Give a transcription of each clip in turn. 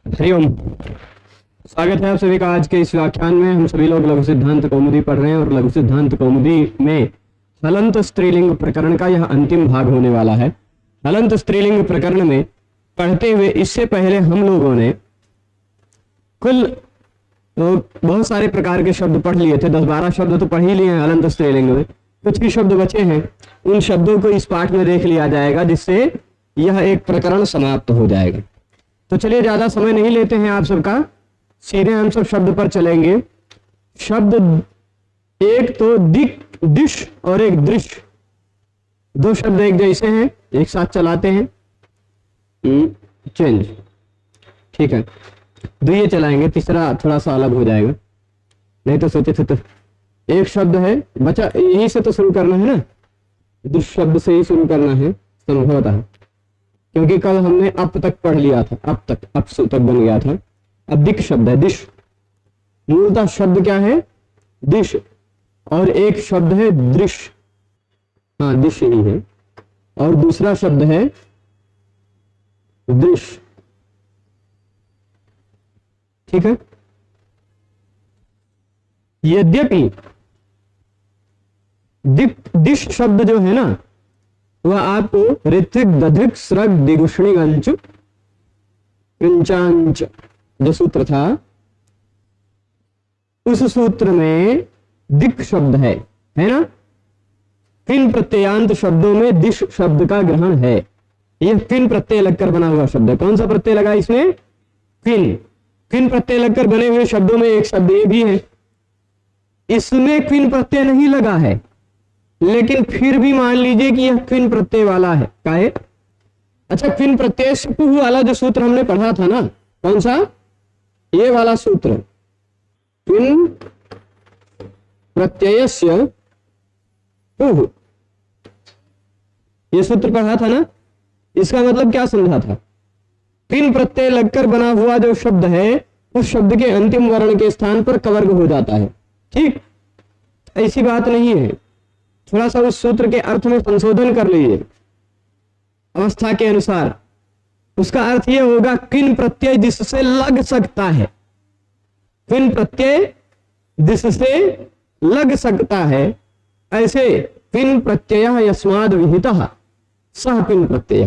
हरिओम। स्वागत है आप सभी का आज के इस व्याख्यान में। हम सभी लोग लघु सिद्धांत कौमुदी पढ़ रहे हैं और लघु सिद्धांत कौमुदी में हलंत स्त्रीलिंग प्रकरण का यह अंतिम भाग होने वाला है। हलंत स्त्रीलिंग प्रकरण में पढ़ते हुए इससे पहले हम लोगों ने कुल बहुत सारे प्रकार के शब्द पढ़ लिए थे। 10-12 शब्द तो पढ़ ही लिए हैं हलंत स्त्रीलिंग में। कुछ ही शब्द बचे हैं, उन शब्दों को इस पाठ में देख लिया जाएगा जिससे यह एक प्रकरण समाप्त हो जाएगा। तो चलिए ज्यादा समय नहीं लेते हैं आप सबका, सीधे हम सब शब्द पर चलेंगे। शब्द एक तो दिक, दिश और एक दृश्य, दो शब्द एक जैसे हैं, एक साथ चलाते हैं। चेंज, ठीक है, दो ये चलाएंगे, तीसरा थोड़ा सा अलग हो जाएगा। नहीं तो सोचे थे तो एक शब्द है बचा, यहीं से तो शुरू करना है ना, दृश्य शब्द से ही शुरू करना है संभवतः, क्योंकि कल हमने अप तक पढ़ लिया था, अब तक अपसु तक बन गया था। अब दिक शब्द है, दिश। मूलतः शब्द क्या है? दिश। और एक शब्द है दृश्य, हाँ दिश ही है, और दूसरा शब्द है दृश्य, ठीक है। यद्यपि दिश शब्द जो है ना, वह आपको ऋत्विक, दधिक, स्रग, दिगुष्णिक, अंच, किंचांच जो सूत्र था, उस सूत्र में दिक शब्द है ना। किन प्रत्ययांत शब्दों में दिश शब्द का ग्रहण है। यह किन प्रत्यय लगकर बना हुआ शब्द है। कौन सा प्रत्यय लगा इसमें? किन। किन प्रत्यय लगकर बने हुए शब्दों में एक शब्द ये भी है। इसमें किन प्रत्यय नहीं लगा है, लेकिन फिर भी मान लीजिए कि यह किन प्रत्यय वाला है। काहे? अच्छा, किन प्रत्यय से पुह वाला जो सूत्र हमने पढ़ा था ना, कौन सा? ये वाला सूत्र, किन प्रत्ययस्य पुह, ये सूत्र पढ़ा था ना। इसका मतलब क्या समझा था? किन प्रत्यय लगकर बना हुआ जो शब्द है, उस शब्द के अंतिम वर्ण के स्थान पर कवर्ग हो जाता है। ठीक, ऐसी बात नहीं है। थोड़ा सा उस सूत्र के अर्थ में संशोधन कर लीजिए अवस्था के अनुसार। उसका अर्थ यह होगा किन प्रत्यय जिससे लग सकता है, किन प्रत्यय जिससे लग सकता है, ऐसे किन प्रत्यय यस्माद् विहितः सह किन प्रत्यय।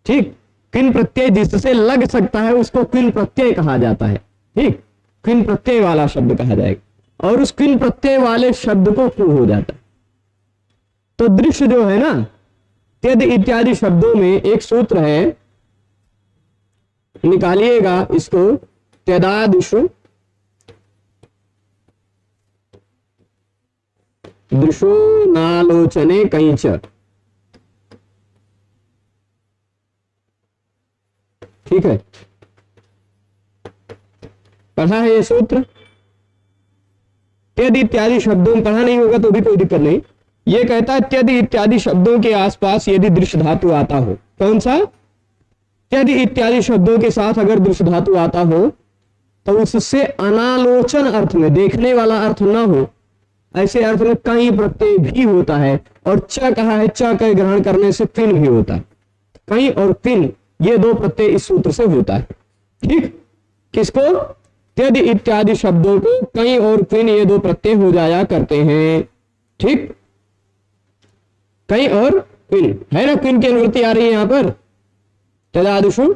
ठीक, किन प्रत्यय जिससे लग सकता है उसको किन प्रत्यय कहा जाता है। ठीक, किन प्रत्यय वाला शब्द कहा जाएगा, और उस किन प्रत्यय वाले शब्द को क्यों हो जाता है। तो दृश्य जो है ना, त्यद इत्यादि शब्दों में एक सूत्र है, निकालिएगा इसको। त्यदादिषु दृशो नालोचने कैंच, ठीक है, पढ़ा है ये सूत्र। त्यद इत्यादि शब्दों में पढ़ा नहीं होगा तो भी कोई दिक्कत नहीं। ये कहता है त्यद इत्यादि शब्दों के आसपास यदि दृश्य धातु आता हो, कौन सा? त्यद इत्यादि शब्दों के साथ अगर दृश्य धातु आता हो तो उससे अनालोचन अर्थ में, देखने वाला अर्थ ना हो, ऐसे अर्थ में कई प्रत्यय भी होता है। और च कहा है, च के ग्रहण करने से किन भी होता है। कई और किन, ये दो प्रत्यय इस सूत्र से होता है। ठीक, किसको? त्यद इत्यादि शब्दों को कई और किन, ये दो प्रत्यय हो जाया करते हैं। ठीक, कई और किन है ना, किन की अनुवृत्ति आ रही है यहां पर। त्यदादिषु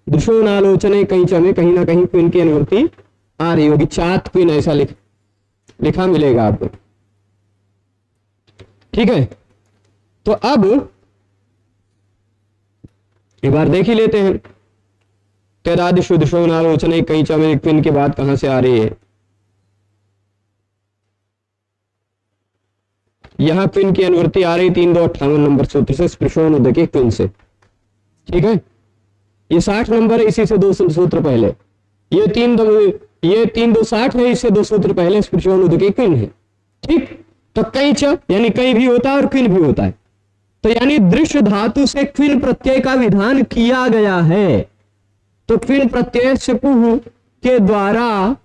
दृशो नालोचने कैंच में कहीं ना कहीं किन की अनुवृत्ति आ रही होगी। चात किन ऐसा लिखा मिलेगा आपको। ठीक है, तो अब एक बार देख ही लेते हैं। त्यदादिषु दृशो नालोचने कैंच में किन के बाद कहां से आ रही है। यहां किन की अनुवृत्ति आ रही 3258 नंबर सूत्र से, स्पृशोनुदके किन से। ठीक है, ये 60 नंबर है, इसी से दो सूत्र पहले। ये 3-2-60 है, इससे दो सूत्र पहले स्पृशोनुदके किन है। ठीक, तो कैंच यानी कई भी होता है और किन भी होता है। तो यानी दृश्य धातु से किन प्रत्यय का विधान किया गया है। तो किन प्रत्यय से पुह के द्वारा,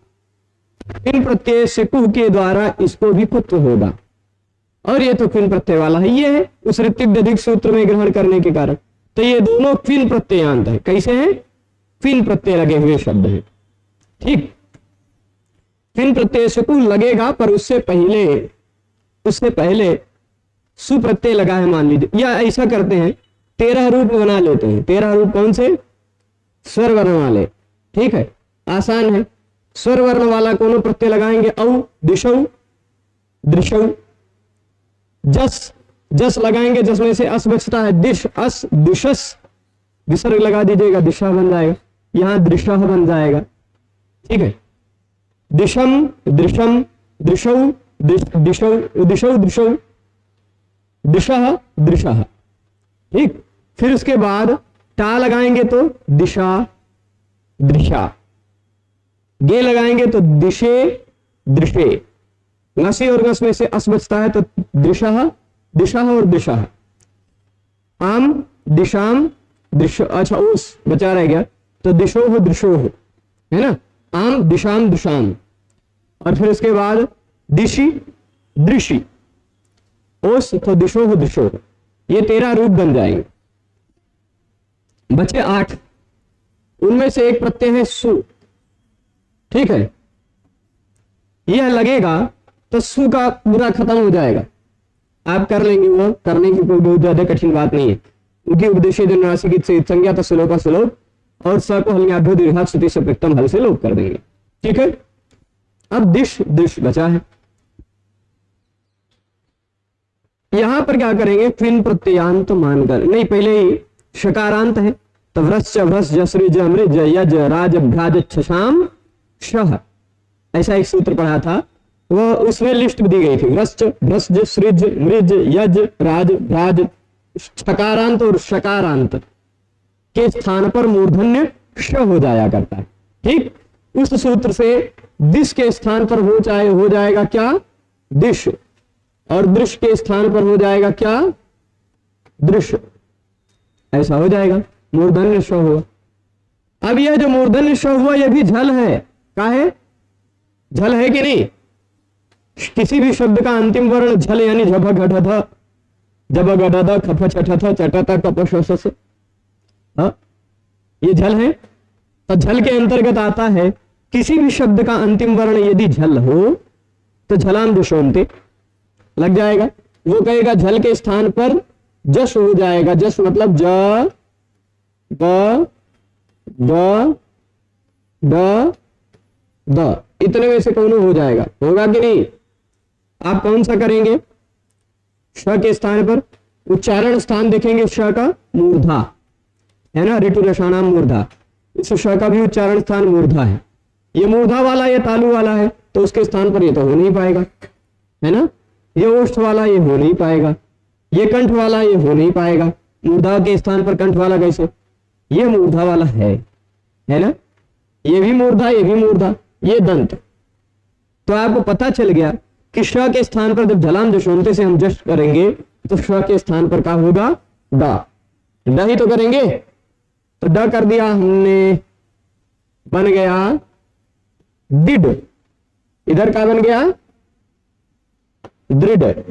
किन प्रत्यय से पुह के द्वारा इसको भी कुत्व होगा। और ये तो क्विन प्रत्यय वाला है, ये है उस ऋत्विक दधिक सूत्र में ग्रहण करने के कारण। तो ये दोनों क्विन प्रत्ययांत है। कैसे हैं? फिन प्रत्यय लगे हुए शब्द हैं। ठीक, फिन प्रत्यय से कुल लगेगा, पर उससे पहले सु प्रत्यय लगा है मान लीजिए, या ऐसा करते हैं 13 रूप बना लेते हैं। 13 रूप कौन से? स्वर वर्ण वाले। ठीक है, आसान है। स्वर वर्ण वाला कोनो प्रत्यय लगाएंगे, औ, दिशौ, दृशौ। जस लगाएंगे, जस में से अस बचता है, दिश, अस, दिशस, विसर्ग लगा दीजिएगा, दिशा बन जाएगा, यहां दृशह बन जाएगा। ठीक है, दिशम, दृशम, दृशौ, दिशौ, दिशौ, दृशौ, दिशह, दृशह। ठीक, फिर उसके बाद टा लगाएंगे तो दिशा, दृशा। गे लगाएंगे तो दिशे, दृशे। ngasi और ngस में से अस बचता है तो दृशः, दिशः और दिशः। आम, दिशाम, दृश्य, अच्छा उस बचा रह गया तो दिशो हो, दृशो हो, है ना। आम, दिशाम, दिशाम। और फिर उसके बाद दिशि, दृशि। ओस तो दिशो हो, दिशो हो। ये 13 रूप बन जाएंगे। बचे 8, उनमें से एक प्रत्यय है सु। ठीक है, यह लगेगा तो सु का पूरा खत्म हो जाएगा। आप कर लेंगे, वो करने की कोई बहुत ज्यादा कठिन बात नहीं है, क्योंकि उपदेश राशि की संज्ञा तो सुलोप का सुलोप और स को हम अभ्युदय दीर्घात श्रुति से प्रथम हल से लोप कर देंगे। ठीक है, अब दिश, दृश बचा है। यहां पर क्या करेंगे? फिन प्रत्ययांत मानकर, नहीं पहले ही शकारांत है तो व्रश्च, व्रस, जसृज, अमृज, यज, राज, भ्राज, छशाम, शह, ऐसा एक सूत्र पढ़ा था, वो उसमें लिस्ट दी गई थी। व्रश्च, भ्रस्ज, सृज, मृज, यज, राज, भ्राज, शकारांत और शकारांत के स्थान पर मूर्धन्य श हो जाया करता है। ठीक, उस सूत्र से दिश के स्थान पर हो जाएगा क्या? दिश, और दृश्य के स्थान पर हो जाएगा क्या? दृश्य। ऐसा हो जाएगा, मूर्धन्य श होगा। अब यह जो मूर्धन्य श हुआ यह भी झल है। क्या है? झल है कि नहीं? किसी भी शब्द का अंतिम वर्ण झल यानी झभ, घट, ध, जब, गड, ध, खफ, छठ, थ, चट, त, कप, श, स, ये झल है। तो झल के अंतर्गत आता है किसी भी शब्द का अंतिम वर्ण यदि झल हो तो झलाम दिशोंते लग जाएगा। वो कहेगा झल के स्थान पर जश हो जाएगा। जश मतलब ज, ब, द, द, द, इतने में से कौन हो जाएगा? होगा कि नहीं? आप कौन सा करेंगे? श के स्थान पर उच्चारण स्थान देखेंगे, श का मूर्धा है ना, ऋतु रसाणाम मूर्धा। इस श का भी उच्चारण स्थान मूर्धा है। ये मूर्धा वाला, ये तालु वाला है तो उसके स्थान पर ये तो हो नहीं पाएगा, है ना। ये ओष्ठ वाला ये हो नहीं पाएगा, ये कंठ वाला ये हो नहीं पाएगा। मूर्धा के स्थान पर कंठ वाला कैसे? ये मूर्धा वाला है ना। ये भी मूर्धा, ये भी मूर्धा, ये दंत। तो आपको पता चल गया कि श के स्थान पर जब झलाम जशोंते से हम जश करेंगे तो श के स्थान पर क्या होगा? ड। ड ही तो करेंगे, तो ड कर दिया हमने, बन गया दिड। इधर क्या बन गया? दृढ़।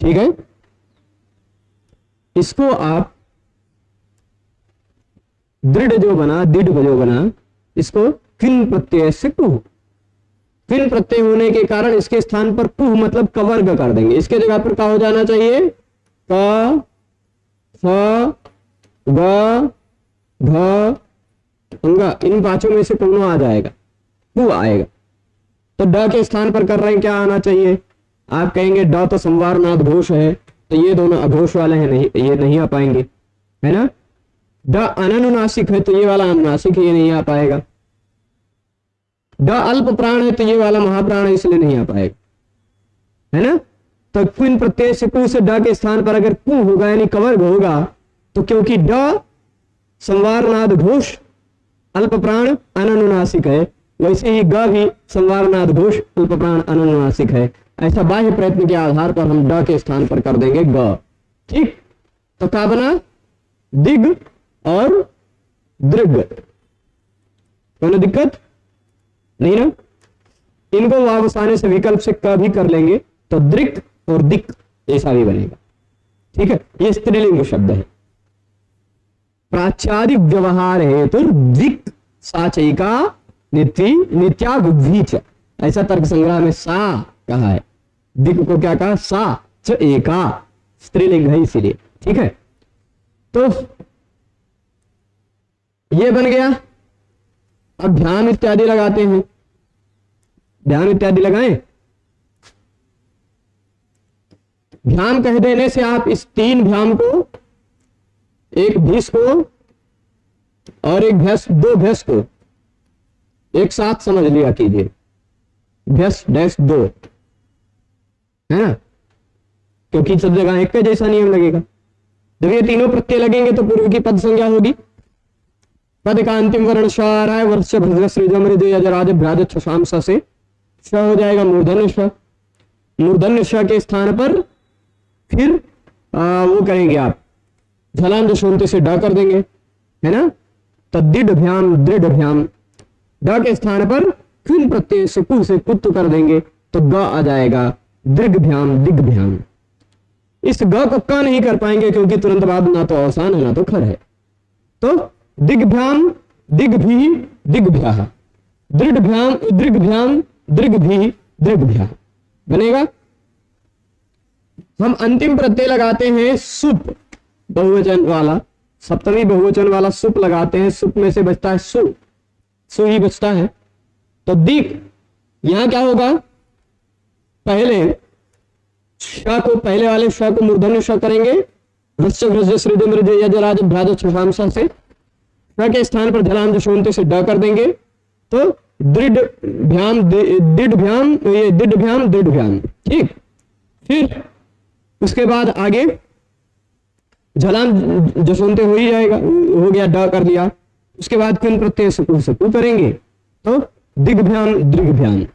ठीक है, इसको आप दृढ़ जो बना, दिड जो बना, इसको फिन प्रत्यय से कुह। फिन प्रत्यय होने के कारण इसके स्थान पर कुह मतलब कवर्ग कर देंगे। इसके जगह पर क्या हो जाना चाहिए? क, फ, ग, घ, अंगा, इन पांचों में से कौन आ जाएगा? कुह आएगा। तो ड के स्थान पर कर रहे हैं, क्या आना चाहिए? आप कहेंगे ड तो संवार नाद घोष है, तो ये दोनों अघोष वाले हैं, नहीं, ये नहीं आ पाएंगे, है ना। ड अननुनासिक है तो ये वाला अनुनासिक है, ये नहीं आ पाएगा। ड अल्प प्राण है तो ये वाला महाप्राण है, इसलिए नहीं आ पाएगा, है ना। तो क्विन प्रत्यय से कु से ड के स्थान पर अगर कु होगा यानी कवर्ग होगा, तो क्योंकि ड संवार नाद घोष अल्प प्राण अननुनासिक है, वैसे ही ग भी संवार नाद घोष अल्प प्राण अननुनासिक है। ऐसा बाह्य प्रयत्न के आधार पर हम ड के स्थान पर कर देंगे ग। ठीक, तो क्या बना? दिग और दृग। कोई दिक्कत नहीं ना। इनको वावसाने से विकल्प से क भी कर लेंगे तो दृक और दिक ऐसा भी बनेगा। ठीक है, ये स्त्रीलिंग शब्द है। प्राच्यादिक व्यवहार हेतु दिक साचयिका नित्यागुभीच, ऐसा तर्क संग्रह में सा कहा है। दिक को क्या कहा? सा च एका, स्त्रीलिंग है इसीलिए। ठीक है, तो ये बन गया। अब ध्यान इत्यादि लगाते हैं। ध्यान इत्यादि लगाएं। ध्यान कह देने से आप इस 3 भ्याम को, एक भीष को और एक भैंस, 2 भैंस को एक साथ समझ लिया कीजिए। भैंस डैश 2 है ना, क्योंकि सब जगह एक का जैसा नियम लगेगा। जब ये तीनों प्रत्यय लगेंगे तो पूर्व की पद संज्ञा होगी। पद का अंतिम वर्ण श आ रहा है। वर्ष भ्रज सृजम हृदय यजराज भ्राज छाम स से श हो जाएगा मूर्धन्य श। मूर्धन्य श के स्थान पर फिर वो करेंगे आप झलाम जशोंते से ड कर देंगे, है ना। तद्दिड भ्याम दृढ़ भ्याम, ड के स्थान पर क्विन प्रत्यय से कु से कुत्त कर देंगे तो ग आ जाएगा दृग भ्याम दिग भ्याम। इस ग को क नहीं कर पाएंगे क्योंकि तुरंत बाद ना तो अवसान है ना तो खर है। तो दिग भ्याम दिग भी दिग भ्या, दृढ़ भ्याम दृग भ्याम दृग भी दृग भ्या बनेगा। हम अंतिम प्रत्यय लगाते हैं सुप, बहुवचन वाला, सप्तमी बहुवचन वाला सुप लगाते हैं। सुप में से बचता है सु ही बचता है। तो दिक, यहां क्या होगा? पहले श को, पहले वाले श को मूर्धन्य श करेंगे। वृश्च भ्रज सृज मृज यजराज भ्राज छामसा से श के स्थान पर झलाम जशोंते से ड कर देंगे तो दृढ़ भ्याम दृढ़ भ्याम, ये दृढ़ भ्याम दृढ़ भ्याम। ठीक, फिर उसके बाद आगे झलाम जशोंते हो ही जाएगा, हो गया, ड कर लिया। उसके बाद किन प्रत्यय सकु करेंगे तो दिग भ्याम दृग भ्याम।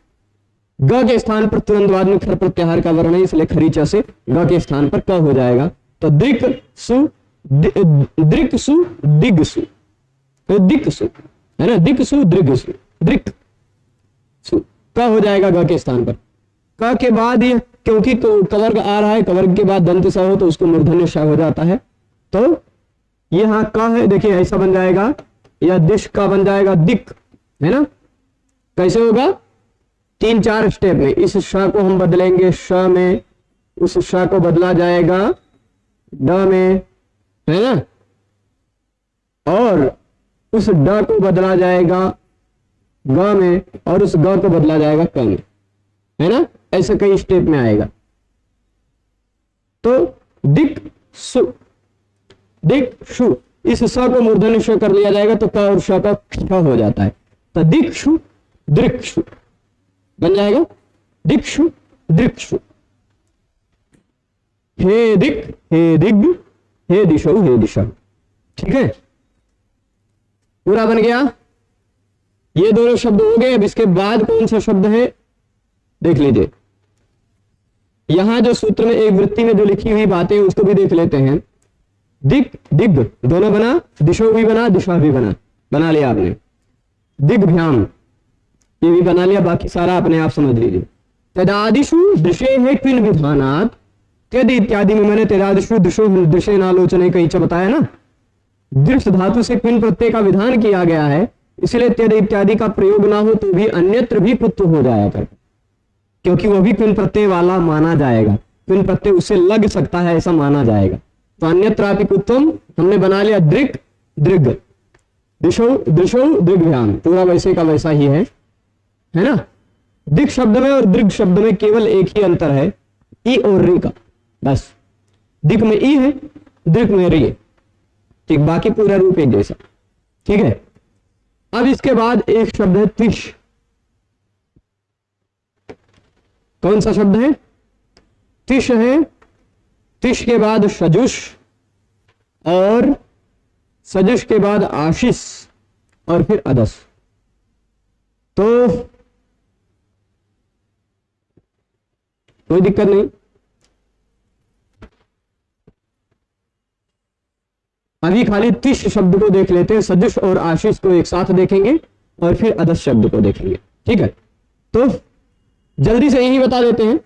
ग के स्थान पर तुरंत बाद में खर प्रत्याहार का वर्ण है, इसलिए खरीचा से ग के स्थान पर क हो जाएगा। तो दिक सु दृक सु दिग सु, तो दिक सु है ना, दिक सु दृग सु दृक सु, क हो जाएगा ग के स्थान पर। क के बाद ये क्योंकि कवर्ग आ रहा है, कवर्ग के बाद दंत सा हो तो उसको मूर्धन्य श हो जाता है। तो यहाँ क है, देखिए ऐसा बन जाएगा, या दिश का बन जाएगा दिक, है ना। कैसे होगा? 3-4 स्टेप में। इस श को हम बदलेंगे श में, उस श को बदला जाएगा ड में, है ना, और उस ड को बदला जाएगा ग में, और उस ग को बदला जाएगा क में, है ना। ऐसे कई स्टेप में आएगा। तो दिक सु इस स को मूर्धन्य श कर लिया जाएगा तो क और श का ख हो जाता है। तो दिक्षु दृक्षु बन जाएगा, दिक्षु दृक्षु। हे दिक हे दिग हे दिशो हे दिशा। ठीक है, पूरा बन गया। ये दोनों शब्द हो गए। अब इसके बाद कौन सा शब्द है देख लीजिए। यहां जो सूत्र में एक वृत्ति में जो लिखी हुई बातें उसको भी देख लेते हैं। दिक दिग दोनों बना, दिशो भी बना, दिशा भी बना लिया आपने। दिग भ्याम ये भी बना लिया, बाकी सारा अपने आप समझ लीजिए। तदादिशु दृश्य है क्विन विधानात, तद इत्यादि में मैंने तदादिशु दृशो दृश्य नालोचने कहीं बताया ना। दृश्य धातु से क्विन प्रत्यय का विधान किया गया है, इसलिए तद इत्यादि का प्रयोग ना हो तो भी अन्यत्र भी पुत्र हो जाया कर, क्योंकि वह भी क्विन प्रत्यय वाला माना जाएगा। क्विन प्रत्यय उससे लग सकता है ऐसा माना जाएगा। तो अन्यत्रापि कुत्तम हमने बना लिया दृक दृग, दिशो दृशो दृग्भ्याम, पूरा वैसे का वैसा ही है ना। दिक शब्द में और दृग शब्द में केवल एक ही अंतर है, ई और री का, बस। दिक में ई है, दृग में री है। ठीक, बाकी पूरा रूप एक जैसा। ठीक है, अब इसके बाद एक शब्द है त्विष। कौन सा शब्द है? त्विष है। त्विष के बाद सजुष, और सजुष के बाद आशीष, और फिर अदस। तो कोई दिक्कत नहीं। अभी खाली त्विष शब्द को देख लेते हैं, सजुष और आशीष को एक साथ देखेंगे और फिर अदस शब्द को देखेंगे। ठीक है, तो जल्दी से यही बता देते हैं,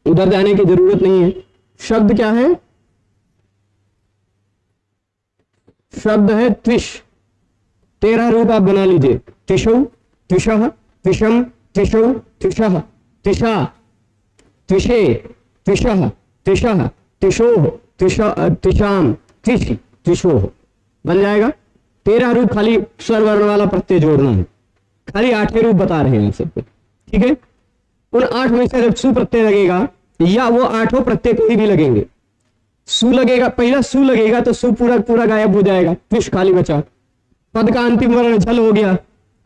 उधर जाने की जरूरत नहीं है। शब्द क्या है? शब्द है त्विष, 13 रूप आप बना लीजिए। त्विषौ, त्विषः, त्विषम, त्विषौ, त्विषः, त्विषा, त्विषे, त्विषः, त्विषः, त्विषोः, त्विषाम, त्विषि, त्विषोः बन जाएगा। 13 रूप खाली स्वर वर्ण वाला प्रत्यय जोड़ना है, खाली 8 रूप बता रहे हैं सबको, ठीक है। उन 8 में से जब सु प्रत्यय लगेगा या वो 8 प्रत्यय कोई भी लगेंगे, सु लगेगा, पहला सु लगेगा तो सु पूरा पूरा गायब हो जाएगा, त्विष खाली बचा। पद का अंतिम वर्ण झल हो गया,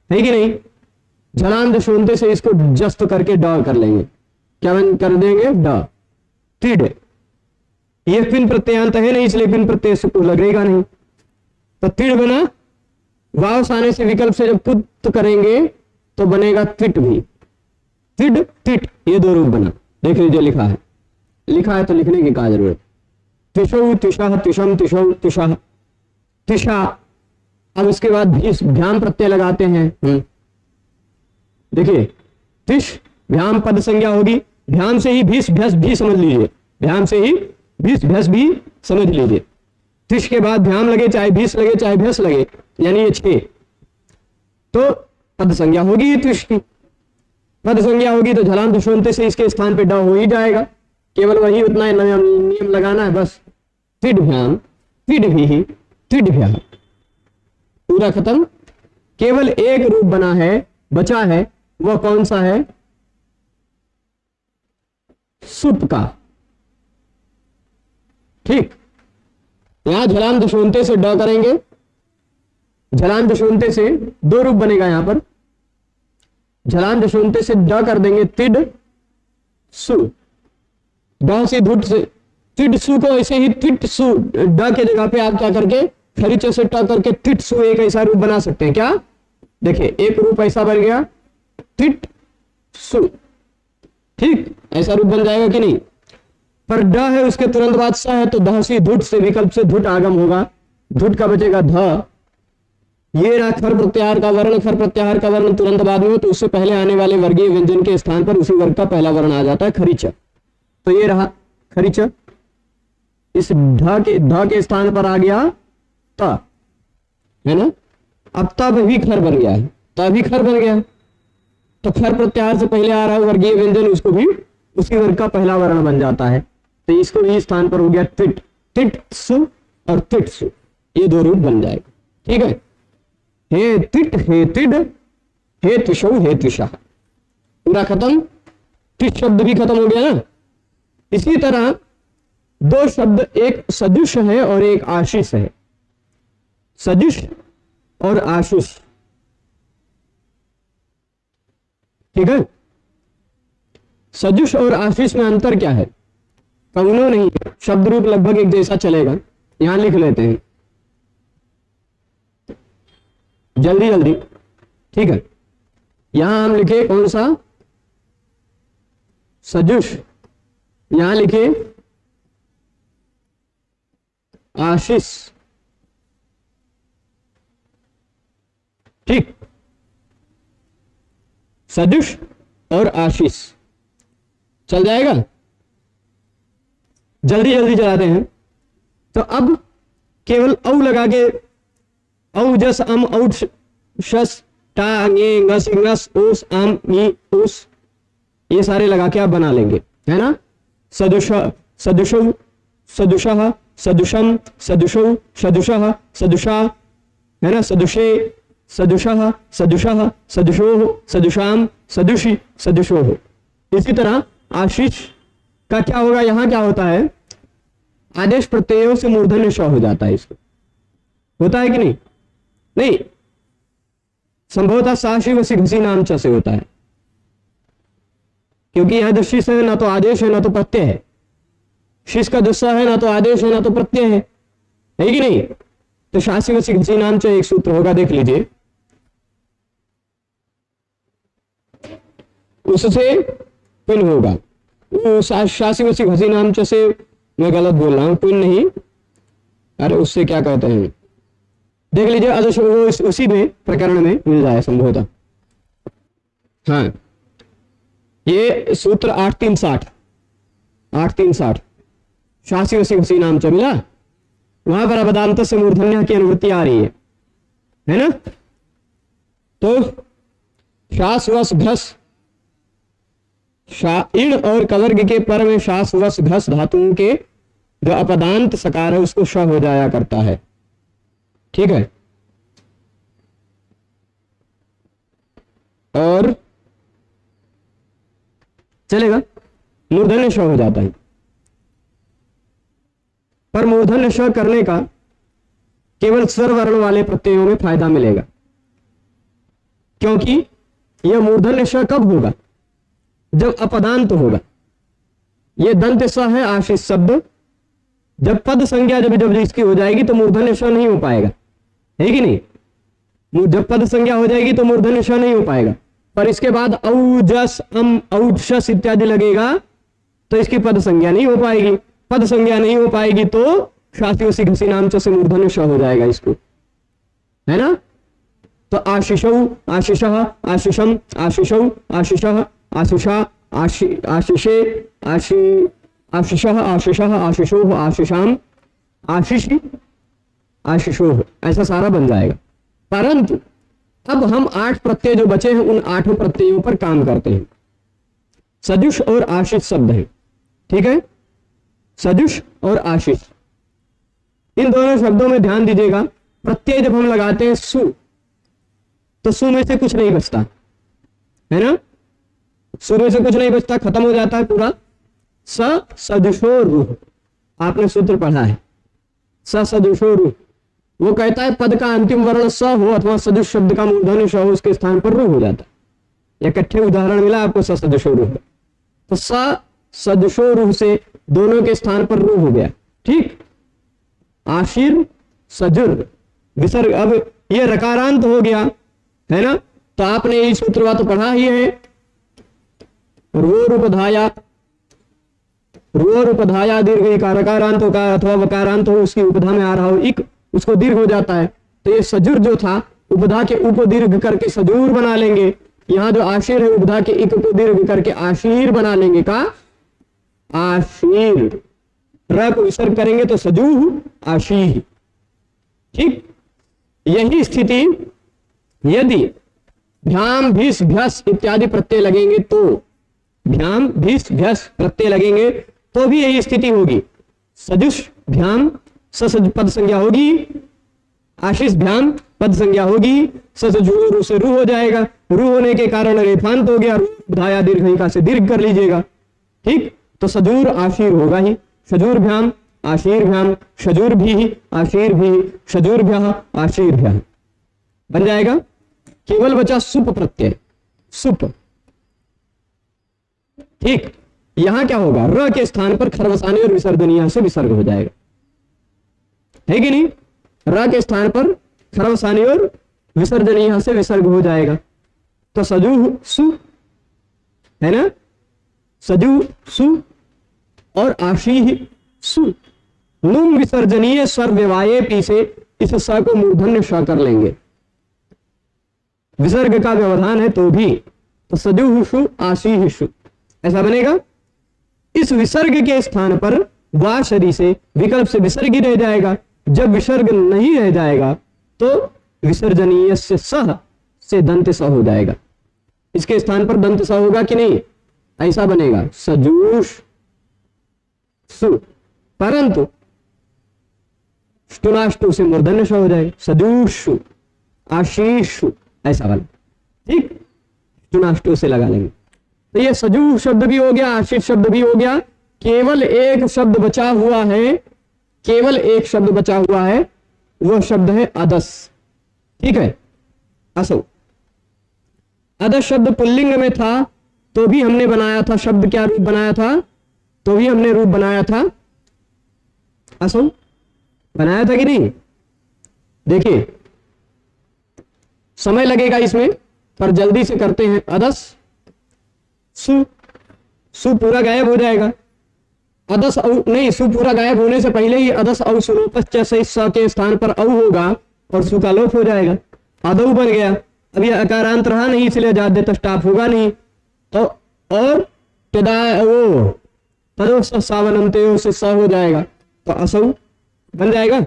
है कि नहीं। झलान दशोंते से इसको जस्त करके ड कर लेंगे, क्या कर देंगे, ड। तिड, ये पिन प्रत्ययांत है नहीं, इसलिए पिन प्रत्यय से कोई लगेगा नहीं, तो तिड़ बना। वाव आने से विकल्प से जब पुत करेंगे तो बनेगा त्विट भी, तिड तिट, ये 2 रूप बना। देख लीजिए लिखा है, लिखा है तो लिखने की क्या जरूरत। त्विषौ, त्विषः, त्विषम, त्विषौ, त्विषः, त्विषा। अब इसके बाद भ्याम प्रत्यय लगाते हैं। देखिए त्विष भ्याम पद संज्ञा होगी, भ्याम से ही भीष भ्यस भी समझ लीजिए, भ्याम से ही भीष भ्यस भी समझ लीजिए। त्विष के बाद भ्याम लगे, चाहे भीष लगे, चाहे भ्यस लगे, यानी ये 6, तो पद संज्ञा होगी त्विष की। पद संज्ञा होगी तो झलान दशोंते से इसके स्थान पे ड हो ही जाएगा, केवल वही उतना नियम लगाना है बस। त्विड भ्याम, त्विड भी, त्विड भ्याम, पूरा खत्म। केवल एक रूप बना है, बचा है, वह कौन सा है, सुप का, ठीक। यहां झलान दशोंते से ड करेंगे, झलान दशोंते से 2 रूप बनेगा यहां पर। झलान दशोंते से ड कर देंगे, तिड सु, ड से धुट से तिड सु को ऐसे ही त्विट सु, ड के जगह पे आप क्या करके खरीचे से ट करके त्विट सु एक ऐसा रूप बना सकते हैं। क्या, देखिए एक रूप ऐसा बन गया, त्विट सु, ठीक, ऐसा रूप बन जाएगा कि नहीं। पर ड है उसके तुरंत बाद स है, तो ध से धुट से विकल्प से धुट आगम होगा, धुट का बचेगा ध। ये रहा खर प्रत्याहार का वर्ण, खर प्रत्याहार का वर्ण तुरंत बाद में हो तो उससे पहले आने वाले वर्गीय व्यंजन के स्थान पर उसी वर्ग का पहला वर्ण आ जाता है, खरीच। तो ये रहा खरीच, इस ध के स्थान पर आ गया त, है ना। अब तब भी खर बन गया है, तभी खर बन गया, तो खर प्रत्याहार से पहले आ रहा है वर्गीय व्यंजन, उसको भी उसी वर्ग का पहला वर्ण बन जाता है, तो इसको भी स्थान पर हो गया तिट, तिट सु और तिट सु, ये 2 रूप बन जाएगा, ठीक है। हे तिट, हे तिड, हे त्विषौ, हे त्विषः, पूरा खत्म। तिट शब्द भी खत्म हो गया ना। इसी तरह 2 शब्द, एक सदृश है और एक आशीष है, सदृश और आशीष, ठीक है। सदृश और आशीष में अंतर क्या है, कौनो नहीं, शब्द रूप लगभग एक जैसा चलेगा। यहां लिख लेते हैं जल्दी जल्दी, ठीक है। यहां हम लिखे कौन सा, सदृश, यहां लिखे आशीष, ठीक, सदृश और आशीष चल जाएगा। जल्दी जल्दी चलाते हैं। तो अब केवल औ लगा के, औ जस अम औट शस टा गे गस गस ओस अम ई ओस, ये सारे लगा के आप बना लेंगे, है ना। सदृश, सदृशौ, सदृशः, सदृशम, सदृशौ, सदृशः, सदृशा, है ना। सदृशे, सदृशः, सदृशः, सदृशोः, सदृशाम, सदृशी, सदृशोः। इसी तरह आशीष का क्या होगा, यहां क्या होता है, आदेश प्रत्ययों से मूर्धन्य श हो जाता है, इसको होता है कि नहीं, नहीं, संभवतः साशी व घसी नाम च से होता है, क्योंकि यह जो शिष है ना तो आदेश है ना तो प्रत्यय है, शिष का दुस्सा है ना तो आदेश है ना तो प्रत्यय है कि नहीं। तो शासी व घसी नाम च एक सूत्र होगा, देख लीजिए, उससे पिन होगा, शासी वसी घसी नाम च से, मैं गलत बोल रहा हूं, पिन नहीं, अरे उससे क्या कहते हैं, देख लीजिए, आदर्श उसी में प्रकरण में मिल जाए संभवतः। हाँ, ये सूत्र 8-3-60, 8-3-60, शासी वसी घसी नाम च मिला, वहां पर अपदांत से मूर्धन्य की अनुवृत्ति आ रही है ना। तो शास वस घस, इण और कवर्ग के पर में शास वस घस धातुओं के जो अपदांत सकार है उसको श हो जाया करता है। ठीक है, और चलेगा, मूर्धन्य श हो जाता है। पर मूर्धन्य श करने का केवल स्वर वर्ण वाले प्रत्ययों में फायदा मिलेगा, क्योंकि यह मूर्धन्य श कब होगा, जब अपदांत होगा। यह दंत स है आश्रित शब्द, जब पद संज्ञा जब इसकी हो जाएगी तो मूर्धन्य श नहीं हो पाएगा, है कि नहीं। जब पद संज्ञा हो जाएगी तो मूर्धन्य श नहीं हो पाएगा। पर इसके बाद औजस अम औजस इत्यादि लगेगा तो इसकी पद संज्ञा नहीं हो पाएगी। पद संज्ञा नहीं हो पाएगी तो शासी उसी घसी नाम से मूर्धन्य श हो जाएगा इसको, है ना। तो आशीषौ आशीषः आशीषम आशीषौ आशीषः आशीषा आशीषे आशीषः आशीषः आशीषोः आशीषाम आशीषी आशीषोः, ऐसा सारा बन जाएगा। परंतु अब हम 8 प्रत्यय जो बचे हैं उन 8 प्रत्ययों पर काम करते हैं। सजुष और आशीष शब्द है, ठीक है, सजुष और आशीष, इन दोनों शब्दों में ध्यान दीजिएगा। प्रत्यय जब हम लगाते हैं सु, तो सु में से कुछ नहीं बचता, है ना। सु में से कुछ नहीं बचता, खत्म हो जाता है पूरा। स सजुषो रूह, आपने सूत्र पढ़ा है, स सजुषो रूह। वो कहता है पद का अंतिम वर्ण स हो अथवा सजुष शब्द का मूर्धन्य श हो, उसके स्थान पर रूह हो जाता है। इकट्ठे उदाहरण मिला आपको स सजुषो रूह। तो स सजुषो रूह से दोनों के स्थान पर रूह हो गया, ठीक। आशीर सजुर विसर्ग, अब ये रकारांत हो गया, है ना। तो आपने ये सूत्र तो पढ़ा ही है, रोर उपधाया दीर्घ इकार, रकारांत होगा अथवा वकारांत हो, उसकी उपधा में आ रहा हो इक, उसको दीर्घ हो जाता है। तो ये सजुर जो था, उपधा के उप दीर्घ करके सजूर बना लेंगे। यहाँ जो आशीर है उपधा के इक को दीर्घ करके आशीर बना लेंगे, का आशीर। र को विसर्ग करेंगे तो सजूह आशीह, ठीक। यही स्थिति यदि भ्याम भीस भ्यस इत्यादि प्रत्यय लगेंगे तो, भ्याम भीस भ्यस प्रत्यय लगेंगे तो भी यही स्थिति होगी। सजुष भ्याम ससज पद संज्ञा होगी, आशीष भ्याम पद संज्ञा होगी, ससजू रू से रू हो जाएगा। रू होने के कारण रेफांत हो गया, धाया दीर्घ से दीर्घ कर लीजिएगा, ठीक। तो सजूर आशीर होगा ही, सजूर भ्याम आशीर भ्याम, सजूर भी आशीर भी, सजूर भ्यः आशीर भ्यः बन जाएगा। केवल बचा सुप प्रत्यय, सुप, ठीक। यहां क्या होगा, र के स्थान पर खरवसानी और विसर्जनीय से विसर्ग हो जाएगा, है कि नहीं। र के स्थान पर खरवसानी और विसर्जनीय से विसर्ग हो जाएगा। तो सजू सु, है ना, सजू सु और आशीह सु। नुम विसर्जनीय स्वर व्यवाये पी से इस स को मूर्धन्य श कर लेंगे, विसर्ग का व्यवधान है तो भी। तो सजू शु आशीह शु ऐसा बनेगा। इस विसर्ग के स्थान पर वा शरी से विकल्प से विसर्ग ही रह जाएगा। जब विसर्ग नहीं रह जाएगा तो विसर्जनीय से सह से दंत स हो जाएगा। इसके स्थान पर दंत स होगा कि नहीं, ऐसा बनेगा सजूष सु। परंतु स्टुनाष्टु से मूर्धन्य श हो जाएगा, सजूषु आशीषु ऐसा वाला, ठीक। स्टुनाष्टु से लगा लेंगे। तो ये सजू शब्द भी हो गया, आशीष शब्द भी हो गया। केवल एक शब्द बचा हुआ है, केवल एक शब्द बचा हुआ है, वह शब्द है अदस, ठीक है। असो अदस शब्द पुल्लिंग में था तो भी हमने बनाया था शब्द, क्या रूप बनाया था, तो भी हमने रूप बनाया था असो, बनाया था कि नहीं। देखिए समय लगेगा इसमें, पर जल्दी से करते हैं। अदस सु, सु पूरा गायब हो जाएगा। अदस औ नहीं, सु पूरा गायब होने से पहले ही अदस औ सुलोपश्च से स के स्थान पर औ होगा और सु का लोप हो जाएगा, अदौ बन गया। अब यह अकारांत रहा नहीं, इसलिए जाद्य तष्टाप होगा नहीं। तो और तदा वो तदो सावनंते से स हो जाएगा। तो असौ बन जाएगा।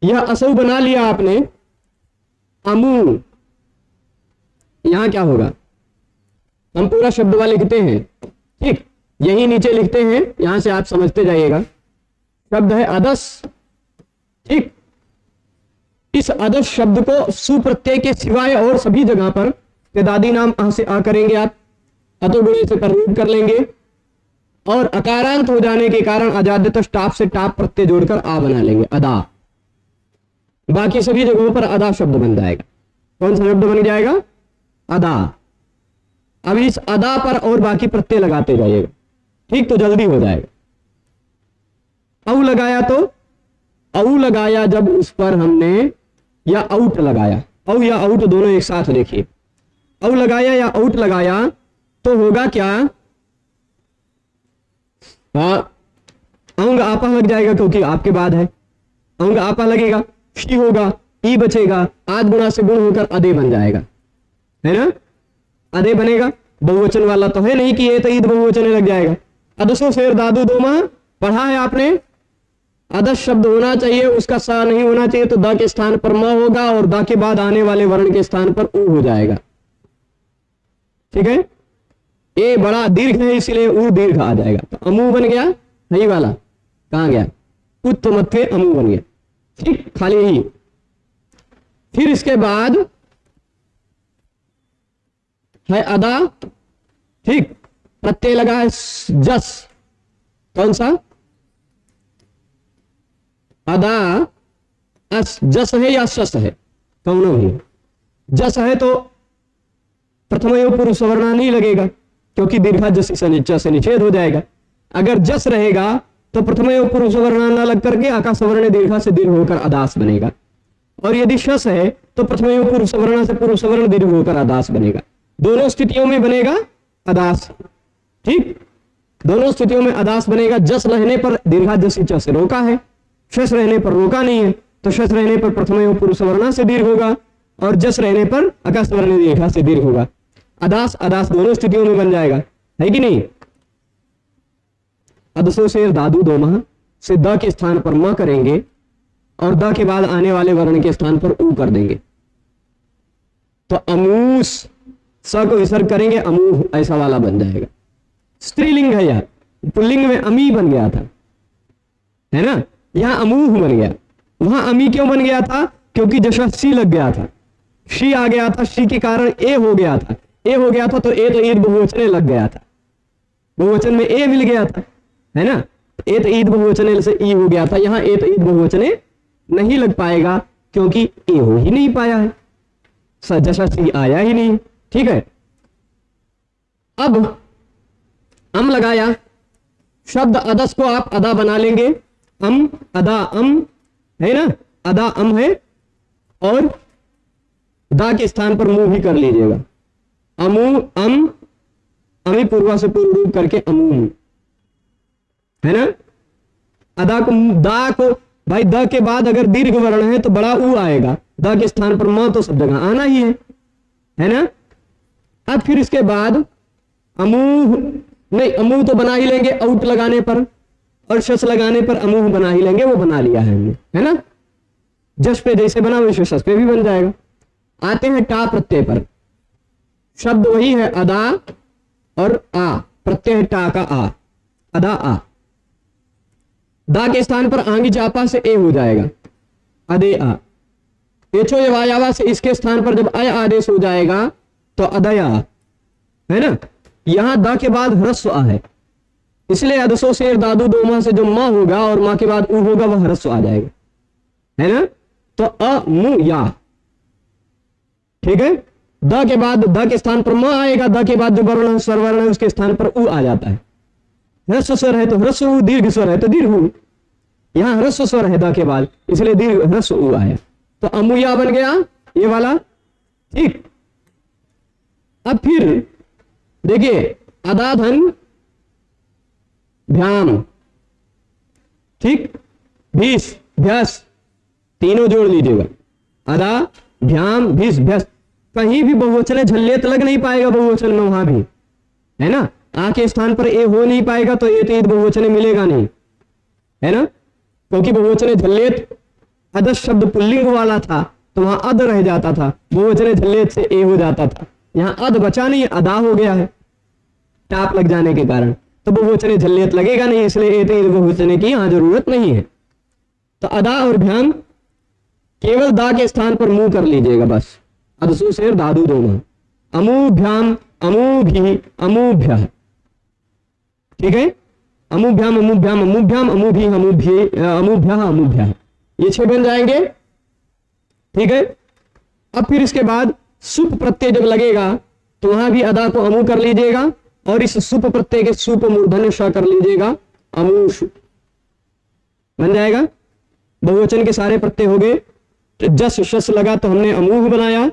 यह असौ बना लिया आपने, अमू, यहां क्या होगा, हम पूरा शब्द वाले लिखते हैं, ठीक, यही नीचे लिखते हैं, यहां से आप समझते जाइएगा। शब्द है अदस, ठीक, इस अदस शब्द को सुप्रत्यय के सिवाय और सभी जगह पर तेदादी नाम आ से आ करेंगे आप, अतो गुणे से पररूप कर लेंगे, और अकारांत हो जाने के कारण अजाद्यत टाप से टाप प्रत्यय जोड़कर आ बना लेंगे, अदा। बाकी सभी जगहों पर अदा शब्द बन जाएगा। कौन सा शब्द बन जाएगा, अदा। अब इस अदा पर और बाकी प्रत्यय लगाते जाइएगा, ठीक, तो जल्दी हो जाएगा। औ लगाया तो औ लगाया जब उस पर हमने, या आउट लगाया, औ या आउट दोनों एक साथ देखिए, औ लगाया या आउट लगाया तो होगा क्या, अंग आपा लग जाएगा क्योंकि आपके बाद है, अंग आपा लगेगा, शी होगा, ई बचेगा, आद गुणा से गुण होकर अदे बन जाएगा, है ना, अदे बनेगा। बहुवचन वाला तो है नहीं कि ये तो ईद बहुवचन लग जाएगा। अदसो शेर दादू दोमा पढ़ा है आपने, अदस शब्द होना चाहिए, उसका सा नहीं होना चाहिए, तो द के स्थान पर म होगा और द के बाद आने वाले वर्ण के स्थान पर उ हो जाएगा, ठीक है। ए बड़ा दीर्घ है इसलिए उ दीर्घ आ जाएगा, तो अमू बन गया, नहीं वाला कहां गया, उत्तमत्थे अमू बन गया, ठीक, खाली यही। फिर इसके बाद है अदा, ठीक, प्रत्यय लगा है जस, कौन सा, अदा, अस, जस है या सस है, कौन भी, जस है तो प्रथम पुरुष वर्ण नहीं लगेगा क्योंकि दीर्घा जस से निषेध हो जाएगा। अगर जस रहेगा तो प्रथम पुरुष वर्ण न लग करके आकाश वर्ण दीर्घा से दीर्घ होकर अदास बनेगा, और यदि शस है तो प्रथम पुरुष वर्ण से पुरुष वर्ण दीर्घ होकर अदास बनेगा। दोनों स्थितियों में बनेगा अदास, ठीक, दोनों स्थितियों में अदास बनेगा। जस रहने पर दीर्घा जसी च से रोका है, शस रहने पर रोका नहीं है, तो शस रहने पर प्रथम पुरुष वर्ण से दीर्घ होगा और जस रहने पर आकाश वर्ण दीर्घा से दीर्घ होगा। अदास अदास दोनों स्थितियों में बन जाएगा, है कि नहीं। अदसो शेर दादू दोमा से द के स्थान पर म करेंगे और द के बाद आने वाले वर्ण के स्थान पर उ कर देंगे, तो अमूस, स को विसर्ग करेंगे, अमूह ऐसा वाला बन जाएगा। स्त्रीलिंग है यह, पुल्लिंग में अमी बन गया था, है ना, यहां अमूह बन गया, वहां अमी क्यों बन गया था, क्योंकि जैसा सी लग गया था, शी आ गया था, शी के कारण ए हो गया था, ए हो गया था तो ए तो ईद बहुवचने लग गया था, बहुवचन में ए मिल गया था, है ना, ए तो ईद बहुवचने से ई हो गया था, यहां ए तो ईद बहुवचने नहीं लग पाएगा क्योंकि ए हो ही नहीं पाया है, जैसा सी आया ही नहीं, ठीक है। अब अम लगाया, शब्द अदस को आप अदा बना लेंगे, अम, अदा, अम, है ना, अदा अम है, और दा के स्थान पर मुंह भी कर लीजिएगा, अमू, अम, अमी पूर्वा से पूर्व रूप करके अमू, है ना। अदा को, दा को, भाई द के बाद अगर दीर्घ वर्ण है तो बड़ा ऊ आएगा, द के स्थान पर म तो सब जगह आना ही है ना। अब फिर इसके बाद अमूह, नहीं अमूह तो बना ही लेंगे आउट लगाने पर, और शस लगाने पर अमूह बना ही लेंगे, वो बना लिया है हमने, है ना। जस पे जैसे बना वैसे शस पे भी बन जाएगा। आते हैं टा प्रत्यय पर, शब्द वही है अदा और आ, प्रत्यय है टा का आ, अदा आ, दा के स्थान पर आंगी चापा से ए हो जाएगा, अदे आ, एचो ये वायावा से इसके स्थान पर जब अय आदेश हो जाएगा तो अदया, है ना। यहां दा के बाद ह्रस्व आ है, इसलिए अदसो शेर दादू दोमा से जो मां होगा और मां के बाद उ होगा वह ह्रस्व आ जाएगा, है ना। तो अ मु या, ठीक है, द के बाद द के स्थान पर म आएगा, द के बाद जो वर्ण स्वर वर्ण है उसके स्थान पर उ आ जाता है। ह्रस्व स्वर है तो ह्रस्व, दीर्घ स्वर है तो दीर्घ, यहां ह्रस्व स्वर है द के बाद, इसलिए दीर्घ ह्रस्व उ आया, तो अमुया बन गया ये वाला, ठीक। अब फिर देखिए अदाधन भ्याम, ठीक, भीस भ्यस, तीनों जोड़ लीजिएगा, अदा भ्याम भीस भ्यस, कहीं भी बहुवचन झल्लेत लग नहीं पाएगा बहुवचन में, वहां भी, है ना। आ के स्थान पर ए हो नहीं पाएगा तो ए तो बहुवचन मिलेगा नहीं, है ना। क्योंकि बहुवचने झल्लेत अदस शब्द पुल्लिंग वाला था तो वहां अद रह जाता था, बहुवचने झल्लेत से ए हो जाता था। यहाँ अद बचा नहीं, अदा हो गया है टाप लग जाने के कारण, तो बहुवचने झल्लेत लगेगा नहीं, इसलिए ए बहुवचने की यहाँ जरूरत नहीं है। तो अदा और भ्याम केवल दा के स्थान पर मुंह कर लीजिएगा बस, अदसु शेर दादू दोनों, अमुभ्याम अमुभी अमुभ्य, ठीक है, अमुभ्याम अमुभ्याम अमुभ्याम अमुभी अमुभ्य अमुभ्य अमुभ्य, ये 6 बन जाएंगे, ठीक है। अब फिर इसके बाद सुप प्रत्यय जब लगेगा तो वहां भी अदा को अमु कर लीजिएगा और इस सुप प्रत्यय के सुप मूर्धन्य श कर लीजिएगा, अमुषु बन जाएगा। बहुवचन के सारे प्रत्यय हो गए, तो जस शस लगा तो हमने अमूह बनाया,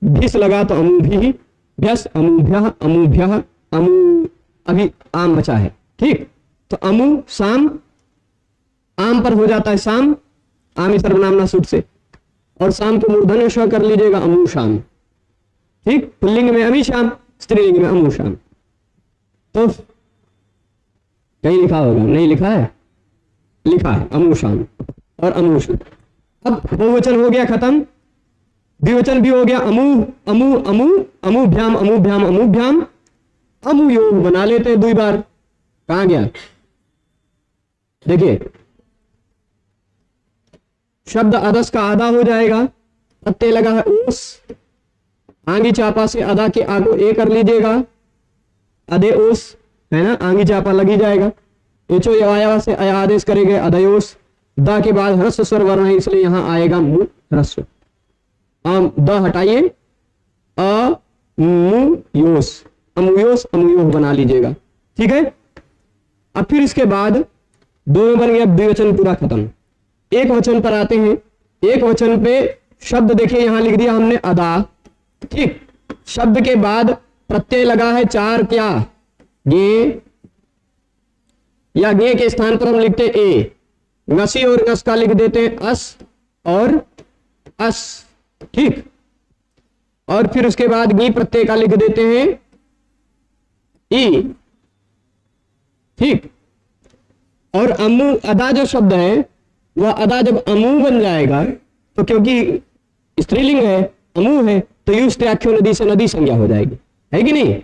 भिस लगा तो अमुभी, भ्यस अमुभ्य अमुभ्य अमु, अभी आम बचा है, ठीक। तो अमु शाम, आम पर हो जाता है शाम, आमी सर्वनामना सूट से, और शाम को मूर्धन्य श कर लीजिएगा, अमु शाम, ठीक। पुल्लिंग में अमी शाम, स्त्रीलिंग में अमु शाम। तो कहीं लिखा होगा, नहीं लिखा है, लिखा है अमु शाम और अमुषु। अब बहुवचन हो गया खत्म, द्विवचन भी हो गया, अमु अमु अमु अमुभ्याम अमुभ्याम अमुभ्याम, अमु योग बना लेते हैं 2 बार। कहां गया, देखिए शब्द अदस का आधा हो जाएगा, प्रत्यय लगा है ओस, आंगी चापा से अदा के आ को ए कर लीजिएगा, अदे ओस है ना, आंगी चापा लगी जाएगा, एचो यवाया से आदेश करेंगे अदयोस, दा के बाद ह्रस्व स्वर वर्ण है इसलिए यहां आएगा मु ह्रस्व, द हटाइए, अ मु योस, अमुयोस अमुयोह बना लीजिएगा, ठीक है। अब फिर इसके बाद 2 में बन गया, द्विवचन पूरा खत्म। एक वचन पर आते हैं, एक वचन पे शब्द देखिए यहां लिख दिया हमने अदा, ठीक। शब्द के बाद प्रत्यय लगा है 4, क्या गे, या गे के स्थान पर हम लिखते ए, नसी और नस का लिख देते हैं अस और अस, ठीक। और फिर उसके बाद गी प्रत्यय का लिख देते हैं ई, ठीक। और अमु अदा जो शब्द है वह अदा जब अमु बन जाएगा तो क्योंकि स्त्रीलिंग है, अमु है, तो युष्ट त्याख्यो नदी से नदी संज्ञा हो जाएगी, है कि नहीं।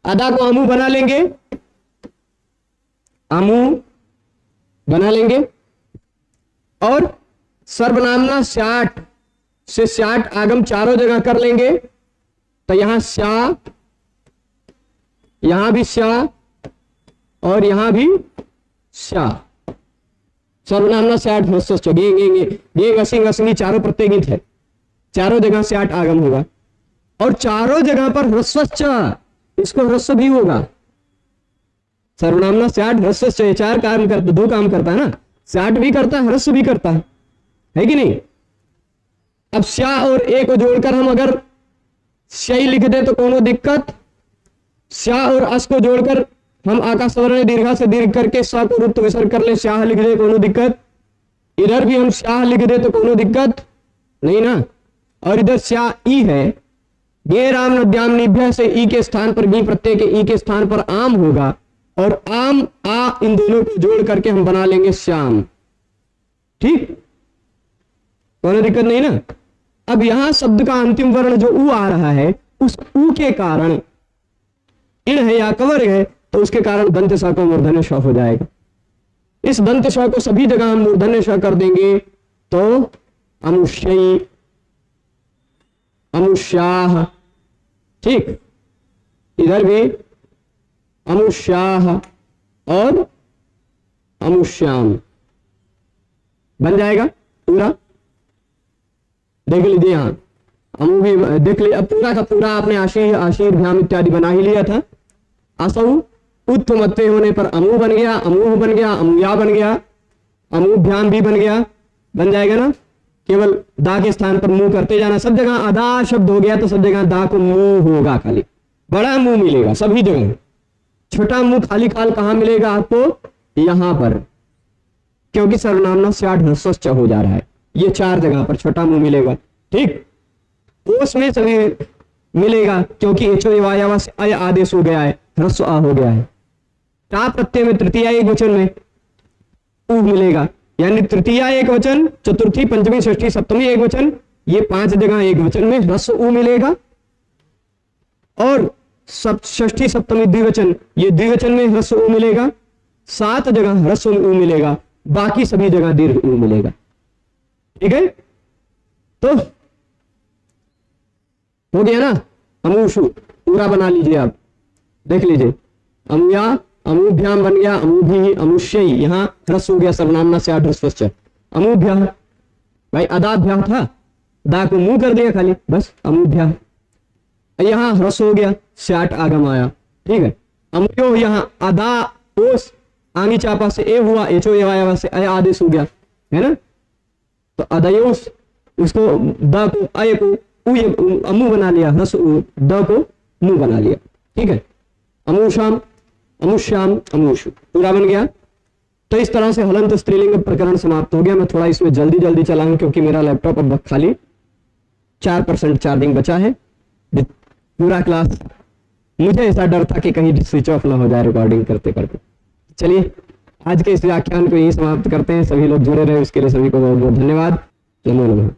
अदा को अमु बना लेंगे, अमु बना लेंगे, और सर्वनामना स्याट से स्याट आगम चारों जगह कर लेंगे, तो यहां स्या, यहां भी स्या और यहां भी स्या, सर्वनामना स्याट ह्रस्व गे गसी गसंगी चारों प्रत्यय गीत है, चारों जगह स्याट आगम होगा, और चारों जगह पर ह्रस्वश्च, इसको ह्रस्व भी होगा, सर्वनामना स्याट ह्रस्वश्च, 4 काम करता, 2 काम करता है ना, स्याट भी करता है ह्रस्व भी करता है कि नहीं। अब स्या और ए को जोड़कर हम अगर स्याई लिख दे तो कोनो दिक्कत, स्या और अस को जोड़कर हम आकाश वर्ण दीर्घा से दीर्घ करके सा को रुत्त विसर्ग कर ले, स्याह लिख दे कोनो दिक्कत, इधर भी हम स्याह लिख दे तो कोनो दिक्कत नहीं ना। और इधर स्या ई है, गे राम नद्याम निभ्य से ई के स्थान पर गी प्रत्यय के ई के स्थान पर आम होगा, और आम आ इन दोनों को जोड़ करके हम बना लेंगे श्याम, ठीक, कोई दिक्कत नहीं ना। अब यहां शब्द का अंतिम वर्ण जो उ आ रहा है, उस उ के कारण इण है या कवर्ग है, तो उसके कारण दंत स को मूर्धन्य श हो जाएगा। इस दंत श को सभी जगह हम मूर्धन्य श कर देंगे तो अमुष्यई, अमुष्याह, ठीक, इधर भी अमुष्याह और अमुष्याम बन जाएगा पूरा। देख लीजिए यहां अमु भी देख लीजिए, अब पूरा का पूरा आपने आशीर आशीर भ्याम इत्यादि बना ही लिया था। असौ उत्तमत्वे होने पर अमु बन गया, अमूह बन गया, अमुया बन गया, अमुभ्याम भी बन गया, बन जाएगा ना। केवल दा के स्थान पर मुंह करते जाना, सब जगह अदा शब्द हो गया तो सब जगह दा को मुंह होगा, खाली बड़ा मुंह मिलेगा सभी जगह, छोटा मुंह खाली खाल कहां मिलेगा आपको, यहां पर, क्योंकि सर्वनामना स्याट ह्रस्व हो जा रहा है, ये 4 जगह पर छोटा मुंह मिलेगा, ठीक। उसमें सभी मिलेगा क्योंकि एचो वाया से अय आदेश हो गया है, ह्रस्व आ हो गया है। टा प्रत्यय में तृतीय एक वचन में उ मिलेगा, यानी तृतीया एक वचन, चतुर्थी, पंचमी, षष्ठी, सप्तमी एक वचन, ये 5 जगह एक वचन में ह्रस्व उ मिलेगा। और षष्ठी सप्तमी द्विवचन, ये द्विवचन में ह्रस्व उ मिलेगा। 7 जगह ह्रस्व उ मिलेगा, बाकी सभी जगह दीर्घ उ मिलेगा। ठीक है, तो हो गया ना। अमूषु पूरा बना लीजिए, आप देख लीजिए। अमुया, अमूभ्याम बन गया, अमूभी, अमुष्य, यहां ह्रस्व हो गया, सर्वनामना से ह्रस्व। अमूभ्या, भाई अदाभ्या था, दा को मुंह कर दिया खाली, बस अमूभ्या। यहां ह्रस्व हो गया, स्याट आगम आया। ठीक है, अमुयो, यहां अदा ओस, आंगी चापा से ए हुआ, एचो एवाया से अय आदेश हो गया, है ना। तो अदयोस, उसको द को अय को अमु बना लिया, ह्रस्व द को मुंह बना लिया। ठीक है, अमूषाम, अमुष्याम, अमूषु, पूरा बन गया। तो इस तरह से हलंत स्त्रीलिंग प्रकरण समाप्त हो गया। मैं थोड़ा इसमें जल्दी जल्दी चलाऊं क्योंकि मेरा लैपटॉप अब खाली 4% चार्जिंग बचा है। पूरा क्लास, मुझे ऐसा डर था कि कहीं स्विच ऑफ ना हो जाए रिकॉर्डिंग करते करते। चलिए आज के इस व्याख्यान को यही समाप्त करते हैं। सभी लोग जुड़े रहे उसके लिए सभी को बहुत बहुत धन्यवाद। नमो नमः।